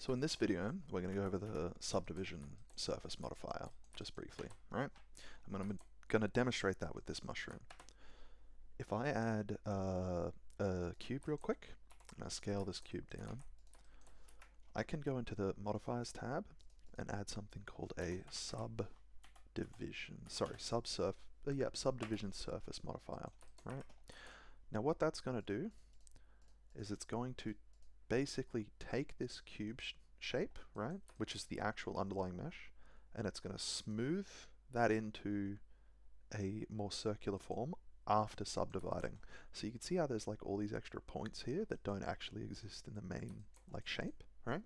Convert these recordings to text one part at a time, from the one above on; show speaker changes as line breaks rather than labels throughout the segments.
So in this video, we're going to go over the subdivision surface modifier, just briefly, right? I'm going to demonstrate that with this mushroom. If I add a cube real quick, and I scale this cube down, I can go into the modifiers tab and add something called a subdivision surface modifier, right? Now what that's going to do is it's going to basically take this cube shape, right, which is the actual underlying mesh, and it's going to smooth that into a more circular form after subdividing. So you can see how there's like all these extra points here that don't actually exist in the main like shape, right?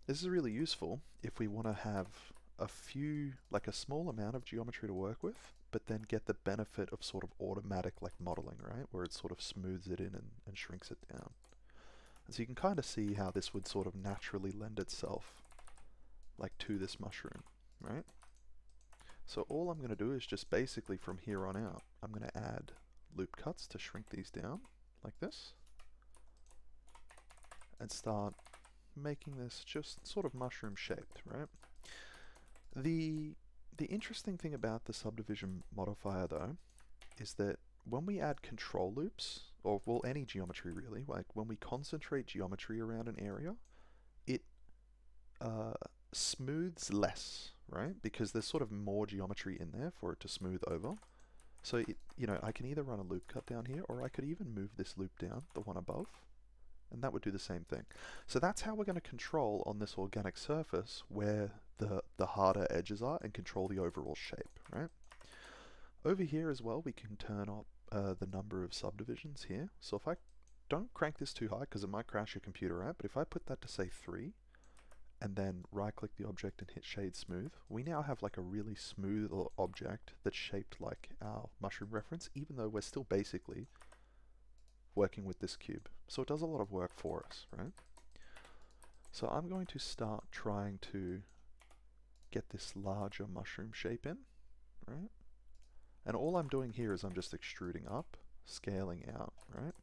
This is really useful if we want to have a small amount of geometry to work with, but then get the benefit of sort of automatic like modeling, right, where it sort of smooths it in and shrinks it down. And so you can kind of see how this would sort of naturally lend itself like to this mushroom, right? So all I'm going to do is just basically from here on out, I'm going to add loop cuts to shrink these down like this and start making this just sort of mushroom shaped, right? The interesting thing about the subdivision modifier though is that when we add control loops, or well any geometry really, like when we concentrate geometry around an area, it smooths less, right? Because there's sort of more geometry in there for it to smooth over. So I can either run a loop cut down here, or I could even move this loop down, the one above, and that would do the same thing. So that's how we're going to control on this organic surface where the harder edges are and control the overall shape, right? Over here as well, we can turn up the number of subdivisions here. So if I don't crank this too high, because it might crash your computer, right? But if I put that to say 3, and then right click the object and hit shade smooth, we now have like a really smooth object that's shaped like our mushroom reference, even though we're still basically working with this cube. So it does a lot of work for us, right? So I'm going to start trying to get this larger mushroom shape in, right? And all I'm doing here is I'm just extruding up, scaling out, right?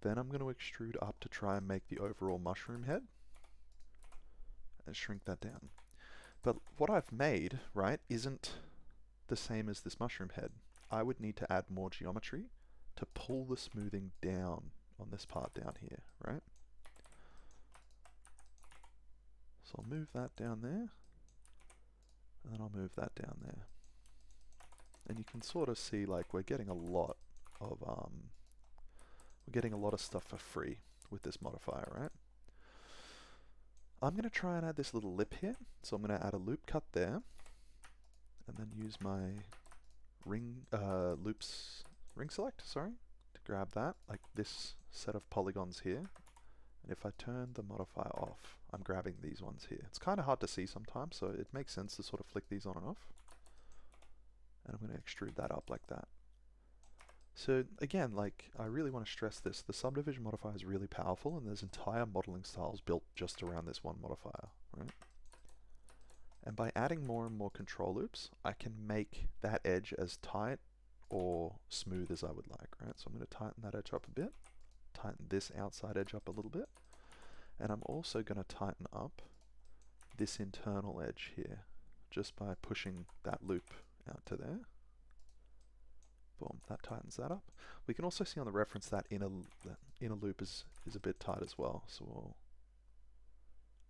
Then I'm going to extrude up to try and make the overall mushroom head and shrink that down. But what I've made, right, isn't the same as this mushroom head. I would need to add more geometry to pull the smoothing down on this part down here, right? So I'll move that down there, and then I'll move that down there. And you can sort of see like we're getting a lot of stuff for free with this modifier, right? I'm going to try and add this little lip here. So I'm going to add a loop cut there, and then use my ring select, to grab that, like this set of polygons here. And if I turn the modifier off, I'm grabbing these ones here. It's kind of hard to see sometimes, so it makes sense to sort of flick these on and off. And I'm going to extrude that up like that. So again, like I really want to stress this, the subdivision modifier is really powerful, and there's entire modeling styles built just around this one modifier, right? And by adding more and more control loops, I can make that edge as tight or smooth as I would like, right? So I'm going to tighten that edge up a bit, tighten this outside edge up a little bit, and I'm also going to tighten up this internal edge here, just by pushing that loop out to there. Boom, that tightens that up. We can also see on the reference that inner loop is a bit tight as well, so we'll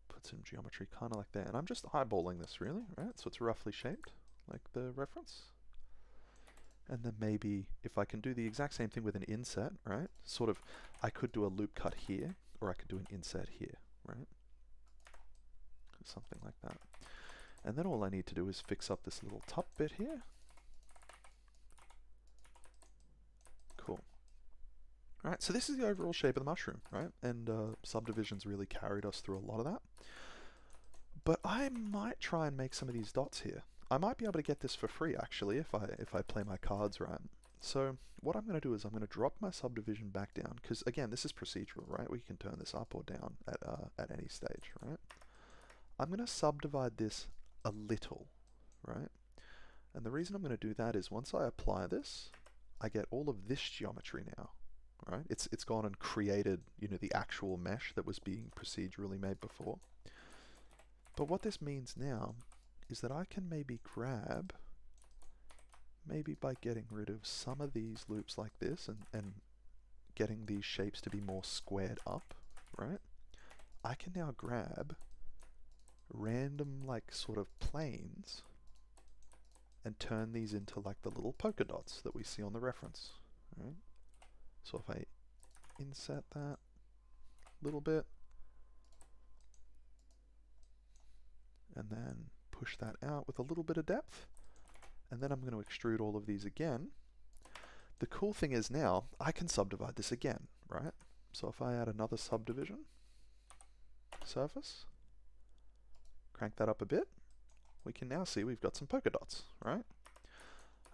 put some geometry kind of like that. And I'm just eyeballing this really, right? So it's roughly shaped like the reference. And then maybe if I can do the exact same thing with an inset, right? Sort of, I could do a loop cut here, or I could do an inset here, right? Something like that. And then all I need to do is fix up this little top bit here. Cool. Alright, so this is the overall shape of the mushroom, right? And subdivisions really carried us through a lot of that. But I might try and make some of these dots here. I might be able to get this for free actually if I play my cards right. So what I'm going to do is I'm going to drop my subdivision back down, because again this is procedural, right? We can turn this up or down at any stage, right? I'm going to subdivide this a little, right? And the reason I'm going to do that is once I apply this, I get all of this geometry now, right? It's gone and created, you know, the actual mesh that was being procedurally made before. But what this means now is that I can maybe grab, maybe by getting rid of some of these loops like this and getting these shapes to be more squared up, right? I can now grab random like sort of planes and turn these into like the little polka dots that we see on the reference, right? So if I inset that a little bit and then push that out with a little bit of depth, and then I'm going to extrude all of these again. The cool thing is now I can subdivide this again, right? So if I add another subdivision surface, crank that up a bit, we can now see we've got some polka dots, right?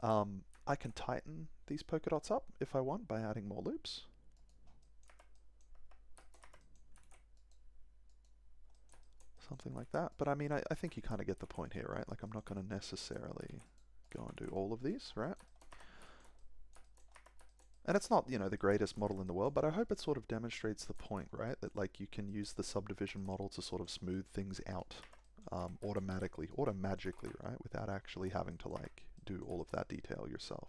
I can tighten these polka dots up if I want by adding more loops. Something like that. But I mean, I think you kind of get the point here, right? Like I'm not going to necessarily go and do all of these, right? And it's not, you know, the greatest model in the world, but I hope it sort of demonstrates the point, right? That like you can use the subdivision model to sort of smooth things out automatically, automagically, right? Without actually having to like do all of that detail yourself.